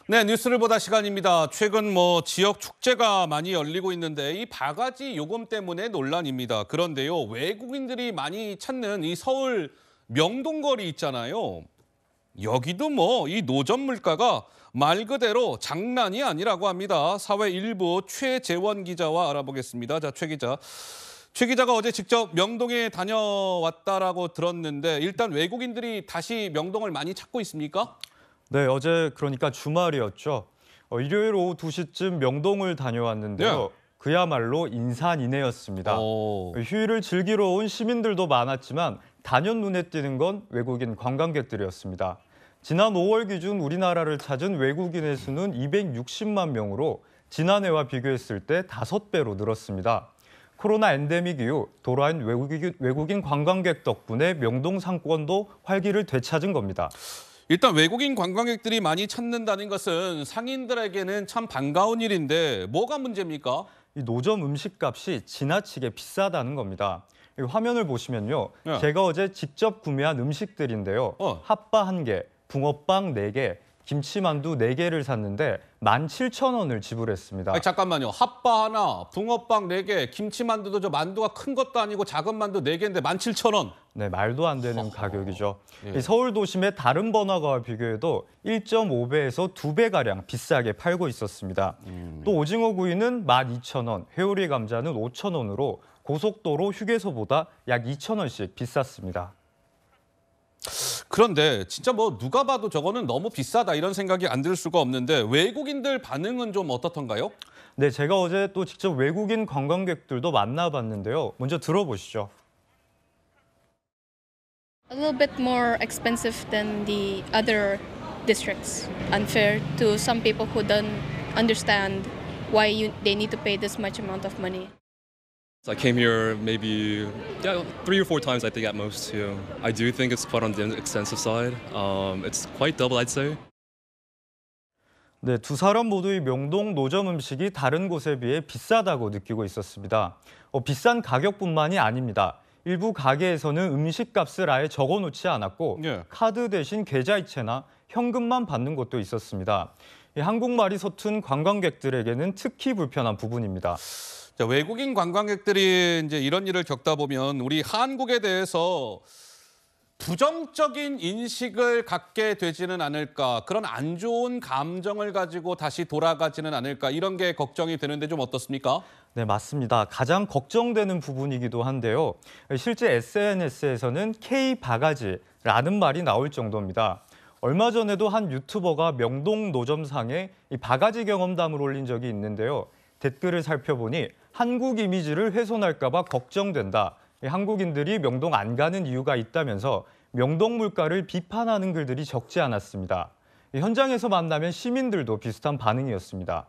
네, 뉴스를 보다 시간입니다. 최근 지역 축제가 많이 열리고 있는데 이 바가지 요금 때문에 논란입니다. 그런데요, 외국인들이 많이 찾는 이 서울 명동거리 있잖아요. 여기도 이 노점 물가가 말 그대로 장난이 아니라고 합니다. 사회 일부 최재원 기자와 알아보겠습니다. 자, 최 기자. 최 기자가 어제 직접 명동에 다녀왔다라고 들었는데 일단 외국인들이 다시 명동을 많이 찾고 있습니까? 네, 어제 그러니까 주말이었죠. 일요일 오후 2시쯤 명동을 다녀왔는데요. 네. 그야말로 인산인해였습니다. 휴일을 즐기러 온 시민들도 많았지만 단연 눈에 띄는 건 외국인 관광객들이었습니다. 지난 5월 기준 우리나라를 찾은 외국인의 수는 260만 명으로 지난해와 비교했을 때 5배로 늘었습니다. 코로나 엔데믹 이후 돌아온 외국인 관광객 덕분에 명동 상권도 활기를 되찾은 겁니다. 일단 외국인 관광객들이 많이 찾는다는 것은 상인들에게는 참 반가운 일인데 뭐가 문제입니까? 이 노점 음식값이 지나치게 비싸다는 겁니다. 이 화면을 보시면요. 네. 제가 어제 직접 구매한 음식들인데요. 핫바 1개, 붕어빵 4개, 김치만두 4개를 샀는데 17,000원을 지불했습니다. 아니, 잠깐만요. 핫바 하나, 붕어빵 4개, 김치만두도 저 만두가 큰 것도 아니고 작은 만두 4개인데 17,000원. 네, 말도 안 되는 가격이죠. 예. 이 서울 도심의 다른 번화가와 비교해도 1.5배에서 2배가량 비싸게 팔고 있었습니다. 또 오징어 구이는 12,000원, 회오리 감자는 5,000원으로 고속도로 휴게소보다 약 2,000원씩 비쌌습니다. 그런데 진짜 누가 봐도 저거는 너무 비싸다 이런 생각이 안 들 수가 없는데 외국인들 반응은 좀 어떻던가요? 네, 제가 어제 또 직접 외국인 관광객들도 만나봤는데요. 먼저 들어보시죠. A little bit more expensive than the other districts. Unfair to some people who don't understand why they need to pay this much amount of money. I came here maybe 3 or 4 times, I think, at most, too. I do think it's quite on the expensive side. It's quite double, I'd say. 네, 두 사람 모두의 명동 노점 음식이 다른 곳에 비해 비싸다고 느끼고 있었습니다. 비싼 가격뿐만이 아닙니다. 일부 가게에서는 음식값을 아예 적어놓지 않았고 예. 카드 대신 계좌이체나 현금만 받는 곳도 있었습니다. 한국말이 서툰 관광객들에게는 특히 불편한 부분입니다. 자, 외국인 관광객들이 이제 이런 일을 겪다 보면 우리 한국에 대해서 부정적인 인식을 갖게 되지는 않을까, 그런 안 좋은 감정을 가지고 다시 돌아가지는 않을까, 이런 게 걱정이 되는데 좀 어떻습니까? 네, 맞습니다. 가장 걱정되는 부분이기도 한데요. 실제 SNS에서는 K-바가지라는 말이 나올 정도입니다. 얼마 전에도 한 유튜버가 명동 노점상에 이 바가지 경험담을 올린 적이 있는데요. 댓글을 살펴보니 한국 이미지를 훼손할까 봐 걱정된다. 한국인들이 명동 안 가는 이유가 있다면서 명동 물가를 비판하는 글들이 적지 않았습니다. 현장에서 만나면 시민들도 비슷한 반응이었습니다.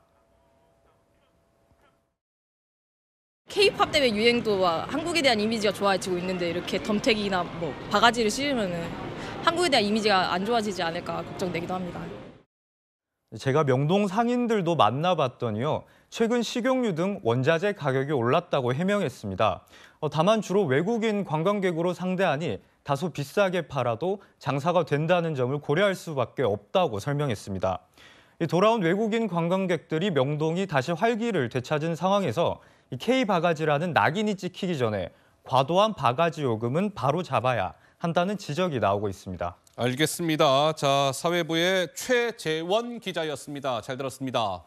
K-팝 때문에 유행도 한국에 대한 이미지가 좋아지고 있는데 이렇게 덤태기나 바가지를 씌우면은 한국에 대한 이미지가 안 좋아지지 않을까 걱정되기도 합니다. 제가 명동 상인들도 만나봤더니요. 최근 식용유 등 원자재 가격이 올랐다고 해명했습니다. 다만 주로 외국인 관광객으로 상대하니 다소 비싸게 팔아도 장사가 된다는 점을 고려할 수밖에 없다고 설명했습니다. 돌아온 외국인 관광객들이 명동이 다시 활기를 되찾은 상황에서 K-바가지라는 낙인이 찍히기 전에 과도한 바가지 요금은 바로 잡아야 한다는 지적이 나오고 있습니다. 알겠습니다. 자, 사회부의 최재원 기자였습니다. 잘 들었습니다.